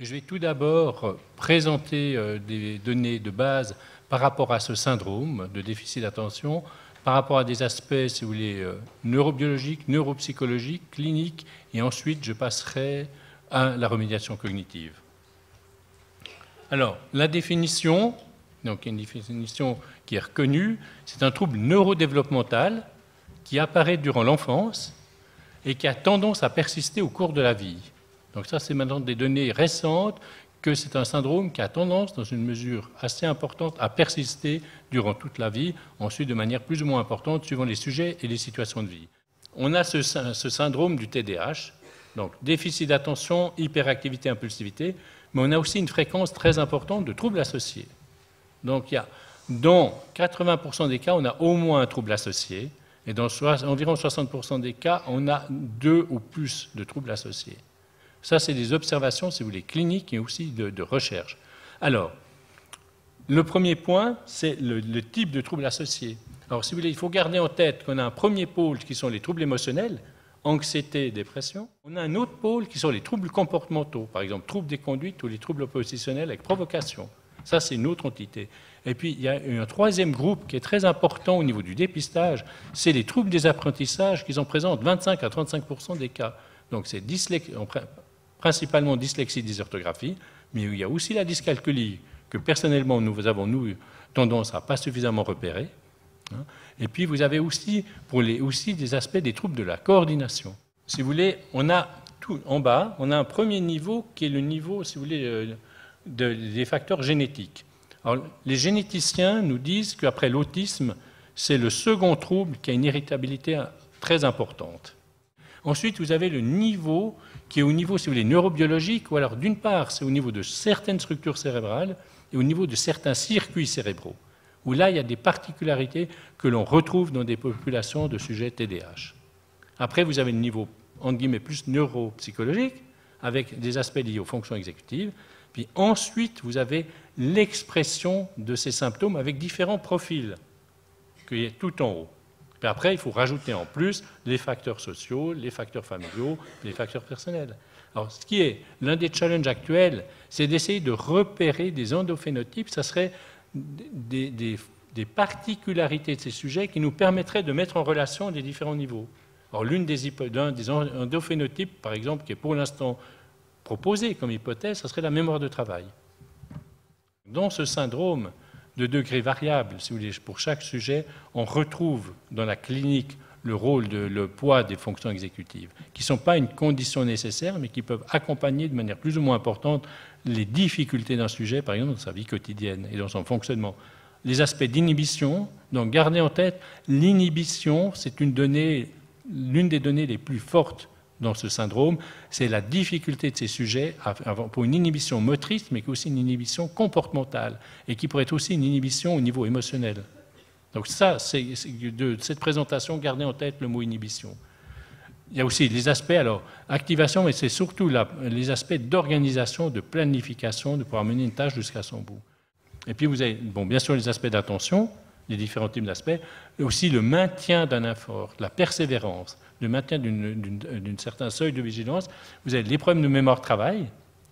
Je vais tout d'abord présenter des données de base par rapport à ce syndrome de déficit d'attention, par rapport à des aspects, si vous voulez, neurobiologiques, neuropsychologiques, cliniques, et ensuite je passerai à la remédiation cognitive. Alors, la définition, donc une définition qui est reconnue, c'est un trouble neurodéveloppemental qui apparaît durant l'enfance et qui a tendance à persister au cours de la vie. Donc ça, c'est maintenant des données récentes que c'est un syndrome qui a tendance, dans une mesure assez importante, à persister durant toute la vie, ensuite de manière plus ou moins importante, suivant les sujets et les situations de vie. On a ce syndrome du TDAH, donc déficit d'attention, hyperactivité, impulsivité, mais on a aussi une fréquence très importante de troubles associés. Donc dans 80% des cas, on a au moins un trouble associé, et dans environ 60% des cas, on a 2 ou plus de troubles associés. Ça, c'est des observations, si vous voulez, cliniques et aussi de recherche. Alors, le premier point, c'est le type de trouble associé. Alors, si vous voulez, il faut garder en tête qu'on a un premier pôle qui sont les troubles émotionnels, anxiété, dépression. On a un autre pôle qui sont les troubles comportementaux, par exemple, troubles des conduites ou les troubles oppositionnels avec provocation. Ça, c'est une autre entité. Et puis, il y a un troisième groupe qui est très important au niveau du dépistage, c'est les troubles des apprentissages qui en présentent 25 à 35% des cas. Donc, c'est principalement dyslexie, dysorthographie, mais il y a aussi la dyscalculie, que personnellement, nous avons, tendance à pas suffisamment repérer. Et puis, vous avez aussi, aussi des aspects des troubles de la coordination. Si vous voulez, on a tout en bas, on a un premier niveau qui est le niveau, si vous voulez, des facteurs génétiques. Alors, les généticiens nous disent qu'après l'autisme, c'est le second trouble qui a une irritabilité très importante. Ensuite, vous avez le niveau qui est au niveau, si vous voulez, neurobiologique, ou alors d'une part, c'est au niveau de certaines structures cérébrales et au niveau de certains circuits cérébraux, où là, il y a des particularités que l'on retrouve dans des populations de sujets TDAH. Après, vous avez le niveau, entre guillemets, plus neuropsychologique, avec des aspects liés aux fonctions exécutives. Puis ensuite, vous avez l'expression de ces symptômes avec différents profils, qui est tout en haut. Puis après, il faut rajouter en plus les facteurs sociaux, les facteurs familiaux, les facteurs personnels. Alors, ce qui est l'un des challenges actuels, c'est d'essayer de repérer des endophénotypes. Ça serait des particularités de ces sujets qui nous permettraient de mettre en relation les différents niveaux. Alors, l'un des endophénotypes, par exemple, qui est pour l'instant proposé comme hypothèse, ce serait la mémoire de travail. Dans ce syndrome de degré variable, si vous voulez, pour chaque sujet, on retrouve dans la clinique le poids des fonctions exécutives, qui ne sont pas une condition nécessaire, mais qui peuvent accompagner de manière plus ou moins importante les difficultés d'un sujet, par exemple dans sa vie quotidienne et dans son fonctionnement. Les aspects d'inhibition, donc gardez en tête, l'inhibition, c'est l'une des données les plus fortes dans ce syndrome, c'est la difficulté de ces sujets pour une inhibition motrice, mais qui est aussi une inhibition comportementale, et qui pourrait être aussi une inhibition au niveau émotionnel. Donc ça, de cette présentation, gardez en tête le mot inhibition. Il y a aussi les aspects, alors, activation, mais c'est surtout les aspects d'organisation, de planification, de pouvoir mener une tâche jusqu'à son bout. Et puis vous avez, bon, bien sûr, les aspects d'attention, les différents types d'aspects, et aussi le maintien d'un effort, la persévérance, le maintien d'un certain seuil de vigilance. Vous avez les problèmes de mémoire-travail,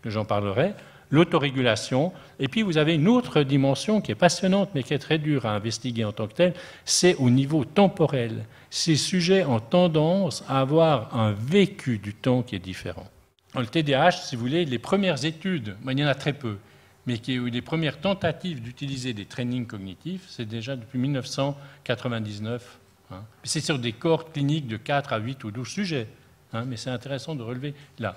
que j'en parlerai, l'autorégulation, et puis vous avez une autre dimension qui est passionnante, mais qui est très dure à investiguer en tant que telle, c'est au niveau temporel. Ces sujets ont tendance à avoir un vécu du temps qui est différent. Dans le TDAH, si vous voulez, les premières études, il y en a très peu, mais qui ont eu les premières tentatives d'utiliser des trainings cognitifs, c'est déjà depuis 1999. C'est sur des cohortes cliniques de 4 à 8 ou 12 sujets, mais c'est intéressant de relever là.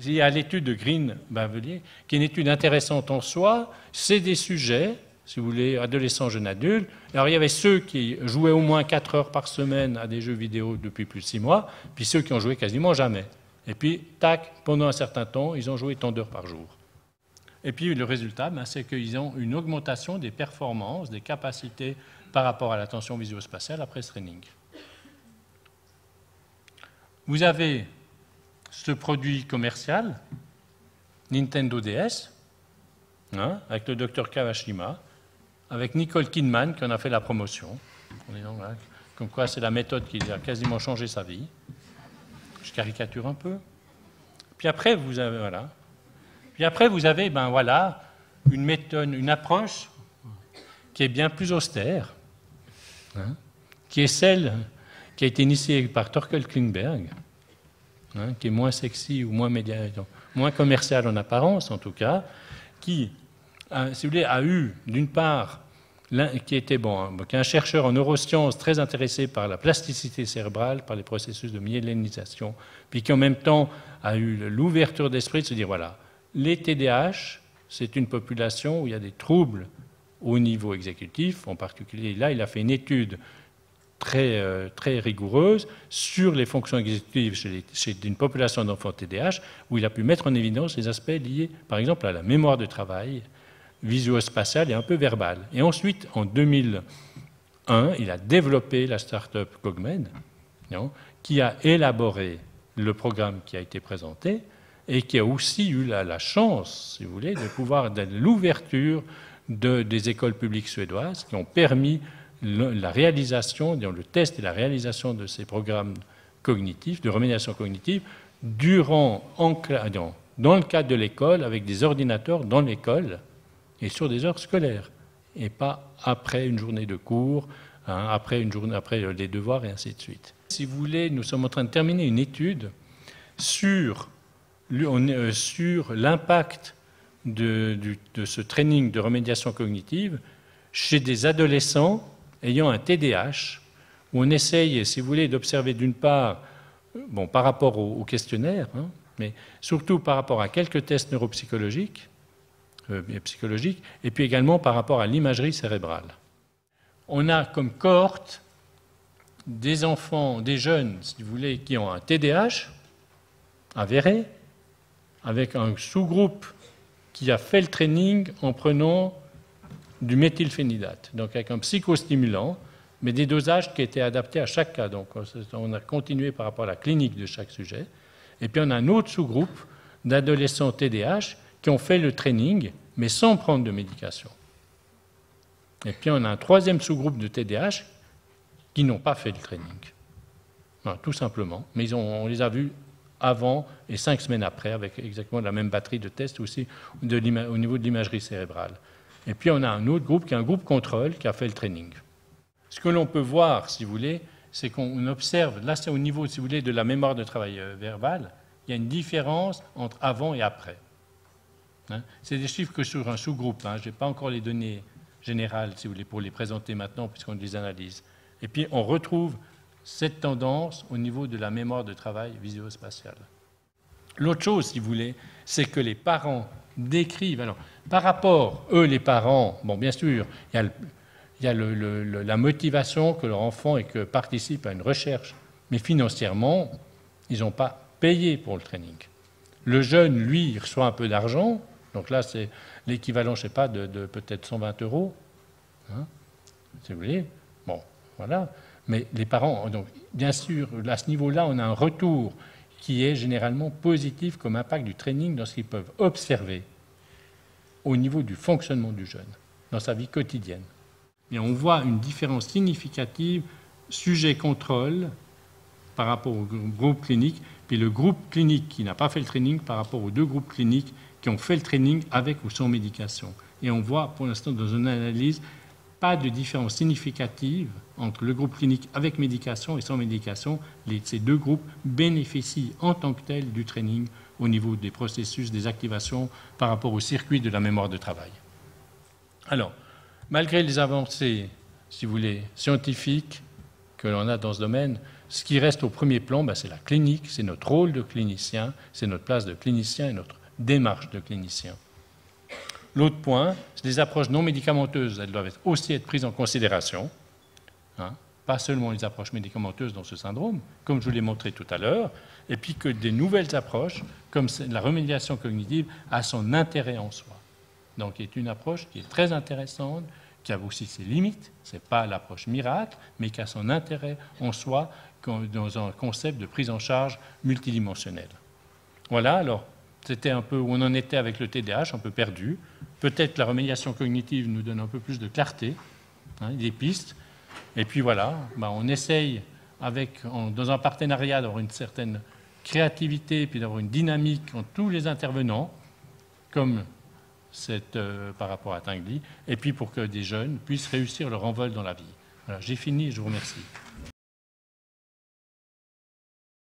Il y a l'étude de Green-Bavelier, qui est une étude intéressante en soi. C'est des sujets, si vous voulez, adolescents, jeunes adultes. Alors il y avait ceux qui jouaient au moins 4 heures par semaine à des jeux vidéo depuis plus de 6 mois, puis ceux qui ont joué quasiment jamais. Et puis, tac, pendant un certain temps, ils ont joué tant d'heures par jour. Et puis le résultat, c'est qu'ils ont une augmentation des performances, des capacités par rapport à l'attention visuospatiale après ce training. Vous avez ce produit commercial, Nintendo DS, avec le Dr Kawashima, avec Nicole Kidman qui en a fait la promotion. Comme quoi, c'est la méthode qui a quasiment changé sa vie. Je caricature un peu. Puis après, vous avez, voilà. Puis après, vous avez, ben voilà, une méthode, une approche qui est bien plus austère, hein, qui est celle qui a été initiée par Torkel Klingberg, hein, qui est moins sexy ou moins commercial en apparence en tout cas, qui, si vous voulez, a eu d'une part, qui est un chercheur en neurosciences très intéressé par la plasticité cérébrale, par les processus de myélinisation, puis qui en même temps a eu l'ouverture d'esprit de se dire, voilà, les TDAH, c'est une population où il y a des troubles au niveau exécutif, en particulier là, il a fait une étude très rigoureuse sur les fonctions exécutives chez une population d'enfants TDAH, où il a pu mettre en évidence les aspects liés, par exemple, à la mémoire de travail, visuospatiale et un peu verbale. Et ensuite, en 2001, il a développé la start-up Cogmed, qui a élaboré le programme qui a été présenté et qui a aussi eu la chance, si vous voulez, de pouvoir de l'ouverture des écoles publiques suédoises qui ont permis la réalisation, le test et la réalisation de ces programmes cognitifs, de remédiation cognitive, dans le cadre de l'école, avec des ordinateurs dans l'école et sur des heures scolaires, et pas après une journée de cours, hein, après les devoirs et ainsi de suite. Si vous voulez, nous sommes en train de terminer une étude sur l'impact de ce training de remédiation cognitive chez des adolescents ayant un TDAH, où on essaye, si vous voulez, d'observer d'une part, par rapport au questionnaire, hein, mais surtout par rapport à quelques tests neuropsychologiques, et puis également par rapport à l'imagerie cérébrale. On a comme cohorte des enfants, des jeunes, si vous voulez, qui ont un TDAH avéré, avec un sous-groupe qui a fait le training en prenant du méthylphénidate, donc avec un psychostimulant, mais des dosages qui étaient adaptés à chaque cas. Donc on a continué par rapport à la clinique de chaque sujet. Et puis on a un autre sous-groupe d'adolescents TDAH qui ont fait le training, mais sans prendre de médication. Et puis on a un troisième sous-groupe de TDAH qui n'ont pas fait le training. Voilà, tout simplement. Mais on les a vus avant et 5 semaines après, avec exactement la même batterie de tests aussi au niveau de l'imagerie cérébrale. Et puis on a un autre groupe qui est un groupe contrôle qui a fait le training. Ce que l'on peut voir, si vous voulez, c'est qu'on observe, là c'est au niveau, si vous voulez, de la mémoire de travail verbal, il y a une différence entre avant et après. Hein, c'est des chiffres que sur un sous-groupe, hein, je n'ai pas encore les données générales, si vous voulez, pour les présenter maintenant, puisqu'on les analyse. Et puis on retrouve cette tendance au niveau de la mémoire de travail visuospatiale. L'autre chose, si vous voulez, c'est que les parents décrivent. Alors, par rapport, eux, les parents, bien sûr, il y a la motivation que leur enfant et que participe à une recherche, mais financièrement, ils n'ont pas payé pour le training. Le jeune, lui, il reçoit un peu d'argent, donc là, c'est l'équivalent, je ne sais pas, de peut-être 120 €, hein, si vous voulez. Bon, voilà. Mais les parents, donc, bien sûr, à ce niveau-là, on a un retour qui est généralement positif comme impact du training dans ce qu'ils peuvent observer au niveau du fonctionnement du jeune, dans sa vie quotidienne. Et on voit une différence significative sujet-contrôle par rapport au groupe clinique, puis le groupe clinique qui n'a pas fait le training par rapport aux 2 groupes cliniques qui ont fait le training avec ou sans médication. Et on voit pour l'instant dans une analyse pas de différence significative entre le groupe clinique avec médication et sans médication. Ces 2 groupes bénéficient en tant que tels du training au niveau des processus, des activations par rapport au circuit de la mémoire de travail. Alors, malgré les avancées, si vous voulez, scientifiques que l'on a dans ce domaine, ce qui reste au premier plan, c'est la clinique, c'est notre rôle de clinicien, c'est notre place de clinicien et notre démarche de clinicien. L'autre point, c'est les approches non médicamenteuses, elles doivent aussi être prises en considération, hein, pas seulement les approches médicamenteuses dans ce syndrome, comme je vous l'ai montré tout à l'heure, et puis que des nouvelles approches, comme la remédiation cognitive, a son intérêt en soi. Donc, c'est une approche qui est très intéressante, qui a aussi ses limites, ce n'est pas l'approche miracle, mais qui a son intérêt en soi dans un concept de prise en charge multidimensionnelle. Voilà, alors, c'était un peu où on en était avec le TDAH, un peu perdu. Peut-être la remédiation cognitive nous donne un peu plus de clarté, hein, des pistes. Et puis voilà, on essaye, dans un partenariat, d'avoir une certaine créativité, puis d'avoir une dynamique entre tous les intervenants, comme par rapport à Tinguely, et puis pour que des jeunes puissent réussir leur envol dans la vie. Voilà, j'ai fini, je vous remercie.